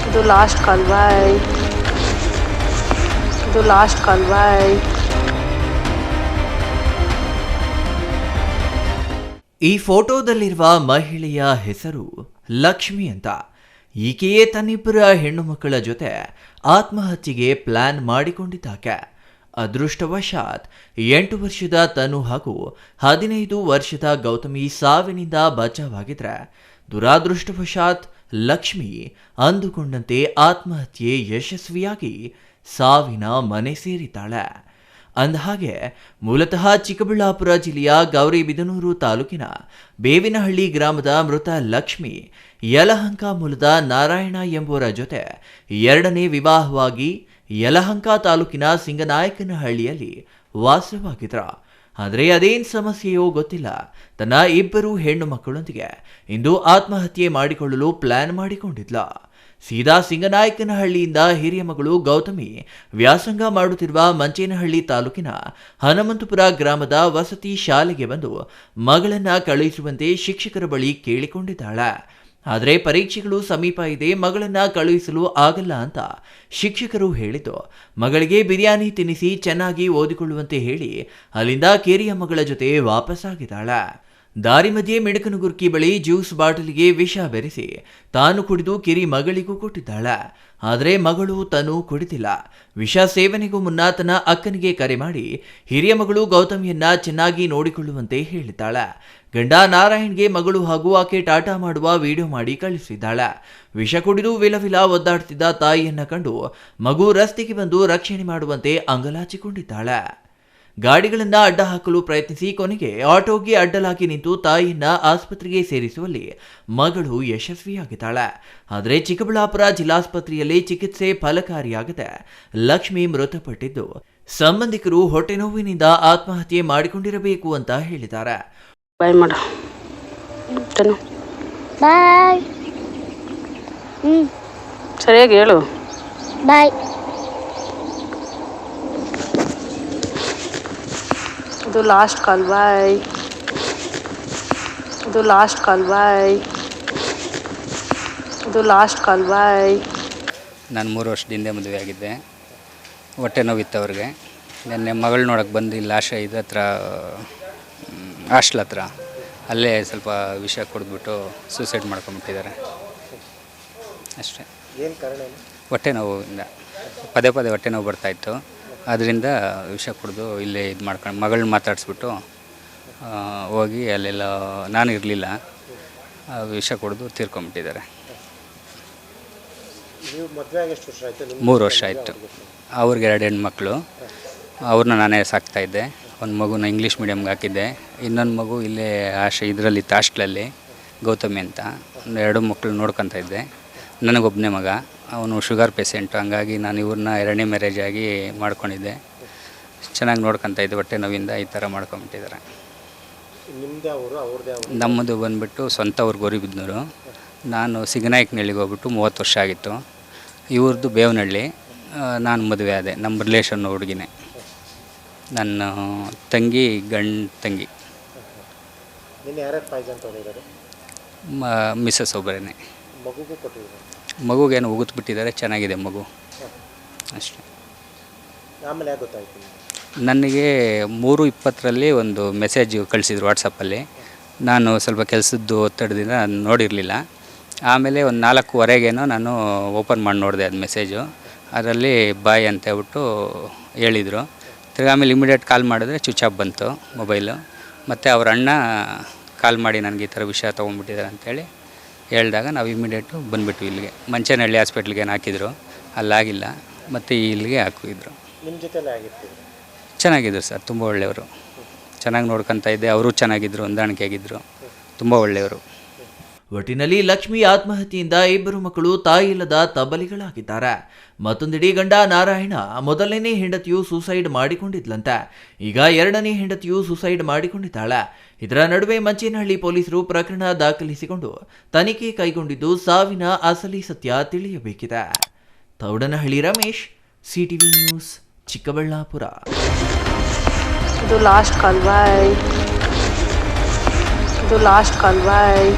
ಇದು last call ಬಾಯ್. ಇದು last call ಬಾಯ್. ಈ ಫೋಟೋದಲ್ಲಿರುವ ಮಹಿಳೆಯ ಹೆಸರು ಲಕ್ಷ್ಮಿ ಅಂತ. ಈಕೆಯೇ ತನ್ನಿಬ್ಬರ ಹೆಣ್ಣು ಮಕ್ಕಳ ಜೊತೆ ಆತ್ಮಹತ್ಯೆಗೆ ಪ್ಲಾನ್ ಮಾಡಿಕೊಂಡಿದ್ದಾಕೆ. ಅದೃಷ್ಟವಶಾತ್ 8 ವರ್ಷದ ತನು ಹಾಗೂ 15 ವರ್ಷದ ಗೌತಮಿ ಸಾವಿನಿಂದ ಬಚಾವಾಗಿದ್ರೆ, ದುರಾದೃಷ್ಟವಶಾತ್ ಲಕ್ಷ್ಮಿ ಅಂದುಕೊಂಡಂತೆ ಆತ್ಮಹತ್ಯೆ ಯಶಸ್ವಿಯಾಗಿ ಸಾವಿನ ಮನೆ ಸೇರಿದ್ದಾಳೆ. ಅಂದಹಾಗೆ ಮೂಲತಃ ಚಿಕ್ಕಬಳ್ಳಾಪುರ ಜಿಲ್ಲೆಯ ಗೌರಿಬಿದನೂರು ತಾಲೂಕಿನ ಬೇವಿನಹಳ್ಳಿ ಗ್ರಾಮದ ಮೃತ ಲಕ್ಷ್ಮಿ ಯಲಹಂಕ ಮೂಲದ ನಾರಾಯಣ ಎಂಬುವರ ಜೊತೆ ಎರಡನೇ ವಿವಾಹವಾಗಿ ಯಲಹಂಕ ತಾಲೂಕಿನ ಸಿಂಗನಾಯಕನಹಳ್ಳಿಯಲ್ಲಿ ವಾಸವಾಗಿದ್ರ. ಆದರೆ ಅದೇನು ಸಮಸ್ಯೆಯೋ ಗೊತ್ತಿಲ್ಲ, ತನ್ನ 2 ಹೆಣ್ಣು ಮಕ್ಕಳೊಂದಿಗೆ ಇಂದು ಆತ್ಮಹತ್ಯೆ ಮಾಡಿಕೊಳ್ಳಲು ಪ್ಲಾನ್ ಮಾಡಿಕೊಂಡಿದ್ಲ. ಸೀದಾ ಸಿಂಗನಾಯಕನಹಳ್ಳಿಯಿಂದ ಹಿರಿಯ ಮಗಳು ಗೌತಮಿ ವ್ಯಾಸಂಗ ಮಾಡುತ್ತಿರುವ ಮಂಚೇನಹಳ್ಳಿ ತಾಲೂಕಿನ ಹನುಮಂತಪುರ ಗ್ರಾಮದ ವಸತಿ ಶಾಲೆಗೆ ಬಂದು ಮಗಳನ್ನ ಕಳುಹಿಸುವಂತೆ ಶಿಕ್ಷಕರ ಬಳಿ ಕೇಳಿಕೊಂಡಿದ್ದಾಳೆ. ಆದರೆ ಪರೀಕ್ಷೆಗಳು ಸಮೀಪ ಇದೆ, ಮಗಳನ್ನ ಕಳುಹಿಸಲು ಆಗಲ್ಲ ಅಂತ ಶಿಕ್ಷಕರು ಹೇಳಿದ್ದು, ಮಗಳಿಗೆ ಬಿರಿಯಾನಿ ತಿನ್ನಿಸಿ ಚೆನ್ನಾಗಿ ಓದಿಕೊಳ್ಳುವಂತೆ ಹೇಳಿ ಅಲ್ಲಿಂದ ಕೇರಿಯ ಮಗಳ ಜೊತೆ ವಾಪಸ್ಸಾಗಿದ್ದಾಳೆ. ದಾರಿ ಮಧ್ಯೆ ಮಿಣಕನಗುರ್ಕಿ ಬಳಿ ಜ್ಯೂಸ್ ಬಾಟಲಿಗೆ ವಿಷ ಬೆರೆಸಿ ತಾನು ಕುಡಿದು ಕಿರಿ ಮಗಳಿಗೂ ಕೊಟ್ಟಿದ್ದಾಳೆ. ಆದರೆ ಮಗಳು ತನು ಕುಡಿದಿಲ್ಲ. ವಿಷ ಸೇವನೆಗೂ ಮುನ್ನ ತನ್ನ ಅಕ್ಕನಿಗೆ ಕರೆ ಮಾಡಿ ಹಿರಿಯ ಮಗಳು ಗೌತಮಿಯನ್ನ ಚೆನ್ನಾಗಿ ನೋಡಿಕೊಳ್ಳುವಂತೆ ಹೇಳಿದ್ದಾಳೆ. ಗಂಡ ನಾರಾಯಣ್ಗೆ ಮಗಳು ಹಾಗೂ ಆಕೆ ಟಾಟಾ ಮಾಡುವ ವಿಡಿಯೋ ಮಾಡಿ ಕಳಿಸಿದ್ದಾಳೆ. ವಿಷ ಕುಡಿದು ವಿಲವಿಲ ಒದ್ದಾಡ್ತಿದ್ದ ತಾಯಿಯನ್ನ ಕಂಡು ಮಗು ರಸ್ತೆಗೆ ಬಂದು ರಕ್ಷಣೆ ಮಾಡುವಂತೆ ಅಂಗಲಾಚಿಕೊಂಡಿದ್ದಾಳೆ. ಗಾಡಿಗಳನ್ನ ಅಡ್ಡ ಹಾಕಲು ಪ್ರಯತ್ನಿಸಿ ಕೊನೆಗೆ ಆಟೋಗೆ ಅಡ್ಡಲಾಗಿ ನಿಂತು ತಾಯಿಯನ್ನ ಆಸ್ಪತ್ರೆಗೆ ಸೇರಿಸುವಲ್ಲಿ ಮಗಳು ಯಶಸ್ವಿಯಾಗಿದ್ದಾಳೆ. ಆದರೆ ಚಿಕ್ಕಬಳ್ಳಾಪುರ ಜಿಲ್ಲಾಸ್ಪತ್ರೆಯಲ್ಲಿ ಚಿಕಿತ್ಸೆ ಫಲಕಾರಿಯಾಗದೆ ಲಕ್ಷ್ಮಿ ಮೃತಪಟ್ಟಿದ್ದು, ಸಂಬಂಧಿಕರು ಹೊಟ್ಟೆ ನೋವಿನಿಂದ ಆತ್ಮಹತ್ಯೆ ಮಾಡಿಕೊಂಡಿರಬೇಕು ಅಂತ ಹೇಳಿದ್ದಾರೆ. ಬಾಯ್ ಮಾಡು. ಬಾಯ್. ಸರಿಯಾಗಿ ಹೇಳು. ಬಾಯ್. ಇದು ಲಾಸ್ಟ್ ಕಾಲ್ ಬಾಯ್. ಇದು ಲಾಸ್ಟ್ ಕಾಲ್ ಬಾಯ್. ಇದು ಲಾಸ್ಟ್ ಕಾಲ್ ಬಾಯ್. ನಾನು 3 ವರ್ಷದಿಂದ ಮದುವೆ ಆಗಿದ್ದೆ. ಹೊಟ್ಟೆ ನೋವಿತ್ತು ಅವ್ರಿಗೆ. ನೆನ್ನೆ ಮಗಳು ನೋಡೋಕ್ಕೆ ಬಂದು ಇಲ್ಲಿ ಇದ್ರ ಹತ್ರ ಹಾಸ್ಟ್ಲ್ ಹತ್ರ ಅಲ್ಲೇ ಸ್ವಲ್ಪ ವಿಷ ಕುಡಿದ್ಬಿಟ್ಟು ಸೂಸೈಡ್ ಮಾಡ್ಕೊಂಬಿಟ್ಟಿದ್ದಾರೆ ಅಷ್ಟೇ. ಏನು ಕಾರಣ? ಹೊಟ್ಟೆ ನೋವಿಂದ ಪದೇ ಪದೇ ಹೊಟ್ಟೆ ನೋವು ಬರ್ತಾಯಿತ್ತು. ಅದರಿಂದ ವಿಷ ಕುಡಿದು ಇಲ್ಲೇ ಇದು ಮಾಡ್ಕೊಂಡು ಮಗಳನ್ನ ಮಾತಾಡಿಸ್ಬಿಟ್ಟು ಹೋಗಿ ಅಲ್ಲೆಲ್ಲ ನಾನು ಇರಲಿಲ್ಲ, ವಿಷ ಕುಡಿದು ತೀರ್ಕೊಂಬಿಟ್ಟಿದ್ದಾರೆ. 3 ವರ್ಷ ಆಯಿತು. ಅವ್ರಿಗೆ 2 ಹೆಣ್ಮಕ್ಳು, ಅವ್ರನ್ನ ನಾನೇ ಸಾಕ್ತಾಯಿದ್ದೆ. ಒಂದು ಮಗುನ ಇಂಗ್ಲೀಷ್ ಮೀಡಿಯಮ್ಗೆ ಹಾಕಿದ್ದೆ, ಇನ್ನೊಂದು ಮಗು ಇಲ್ಲೇ ಇದರಲ್ಲಿ ಹಾಸ್ಟ್ಲಲ್ಲಿ ಗೌತಮಿ ಅಂತ 2 ಮಕ್ಕಳು ನೋಡ್ಕೊತಾ ಇದ್ದೆ. ನನಗೊಬ್ಬನೇ ಮಗ, ಅವನು ಶುಗರ್ ಪೇಷೆಂಟು. ಹಂಗಾಗಿ ನಾನು ಇವ್ರನ್ನ 2ನೇ ಮ್ಯಾರೇಜ್ ಆಗಿ ಮಾಡ್ಕೊಂಡಿದ್ದೆ. ಚೆನ್ನಾಗಿ ನೋಡ್ಕೊತಾ ಇದ್ದೆ. ಹೊಟ್ಟೆ ನೋವಿಂದ ಈ ಥರ ಮಾಡ್ಕೊಂಬಿಟ್ಟಿದ್ದಾರೆ. ನಮ್ಮದು ಬಂದುಬಿಟ್ಟು ಸ್ವಂತ ಊರು ಗೌರಿಬಿದನೂರು. ನಾನು ಸಿಂಗನಾಯಕನಹಳ್ಳಿಗೆ ಹೋಗ್ಬಿಟ್ಟು 30 ವರ್ಷ ಆಗಿತ್ತು. ಇವ್ರದ್ದು ಬೇವನಹಳ್ಳಿ. ನಾನು ಮದುವೆ ಆದೆ. ನಮ್ಮ ರಿಲೇಷನ್ ಹುಡುಗಿನೇ, ನನ್ನ ತಂಗಿ ತಂಗಿ ಮಿಸ್ಸಸ್ ಒಬ್ಬರೇ. ಮಗುಗೇನು ಉಗಿದ್ಬಿಟ್ಟಿದ್ದಾರೆ, ಚೆನ್ನಾಗಿದೆ ಮಗು ಅಷ್ಟೇ. ನನಗೆ 3:20 ಒಂದು ಮೆಸೇಜ್ ಕಳಿಸಿದ್ರು ವಾಟ್ಸಪ್ಪಲ್ಲಿ. ನಾನು ಸ್ವಲ್ಪ ಕೆಲಸದ್ದು ಒತ್ತಡದಿಂದ ನೋಡಿರಲಿಲ್ಲ. ಆಮೇಲೆ ಒಂದು 4:15 ನಾನು ಓಪನ್ ಮಾಡಿ ನೋಡಿದೆ ಅದು ಮೆಸೇಜು. ಅದರಲ್ಲಿ ಬಾಯ್ ಅಂತ ಹೇಳ್ಬಿಟ್ಟು ಹೇಳಿದರು. ತಿರ್ಗಿ ಆಮೇಲೆ ಇಮಿಡಿಯೇಟ್ ಕಾಲ್ ಮಾಡಿದ್ರೆ ಸ್ವಿಚ್ ಆಫ್ ಬಂತು ಮೊಬೈಲು. ಮತ್ತು ಅವ್ರ ಅಣ್ಣ ಕಾಲ್ ಮಾಡಿ ನನಗೆ ಈ ಥರ ವಿಷಯ ತೊಗೊಂಡ್ಬಿಟ್ಟಿದ್ದಾರೆ ಅಂಥೇಳಿ ಹೇಳಿದಾಗ ನಾವು ಇಮಿಡಿಯೇಟು ಬಂದುಬಿಟ್ಟು ಇಲ್ಲಿಗೆ ಮಂಚೇನಹಳ್ಳಿ ಹಾಸ್ಪಿಟ್ಲಿಗೆ ಹಾಕಿದ್ರು. ಅಲ್ಲಾಗಿಲ್ಲ, ಮತ್ತು ಇಲ್ಲಿಗೆ ಹಾಕಿದ್ರು. ನಿಮ್ಮ ಜೊತೆಲೇ ಆಗಿತ್ತು? ಚೆನ್ನಾಗಿದ್ರು ಸರ್, ತುಂಬ ಒಳ್ಳೆಯವರು. ಚೆನ್ನಾಗಿ ನೋಡ್ಕೊತಾ ಇದ್ದೆ, ಅವರು ಚೆನ್ನಾಗಿದ್ದರು, ಹೊಂದಾಣಿಕೆ ಆಗಿದ್ದರು, ತುಂಬ ಒಳ್ಳೆಯವರು. ಒಟ್ಟಿನಲ್ಲಿ ಲಕ್ಷ್ಮಿ ಆತ್ಮಹತ್ಯೆಯಿಂದ 2 ಮಕ್ಕಳು ತಾಯಿಲ್ಲದ ತಬಲಿಗಳಾಗಿದ್ದಾರೆ. ಮತ್ತೊಂದೆಡೆ ಗಂಡ ನಾರಾಯಣ ಮೊದಲನೇ ಹೆಂಡತಿಯು ಸೂಸೈಡ್ ಮಾಡಿಕೊಂಡಿದ್ಲಂತೆ. ಈಗ 2ನೇ ಹೆಂಡತಿಯು ಸೂಸೈಡ್ ಮಾಡಿಕೊಂಡಿದ್ದಾಳೆ. ಇದರ ನಡುವೆ ಮಂಚೇನಹಳ್ಳಿ ಪೊಲೀಸರು ಪ್ರಕರಣ ದಾಖಲಿಸಿಕೊಂಡು ತನಿಖೆ ಕೈಗೊಂಡಿದ್ದು ಸಾವಿನ ಅಸಲಿ ಸತ್ಯ ತಿಳಿಯಬೇಕಿದೆ. Thoudanahalli Ramesh, CTV news, Chikkaballapur. ಇದು ಲಾಸ್ಟ್ ಕಾಲ್ ಬಾಯ್. ಇದು ಲಾಸ್ಟ್ ಕಾಲ್ ಬಾಯ್.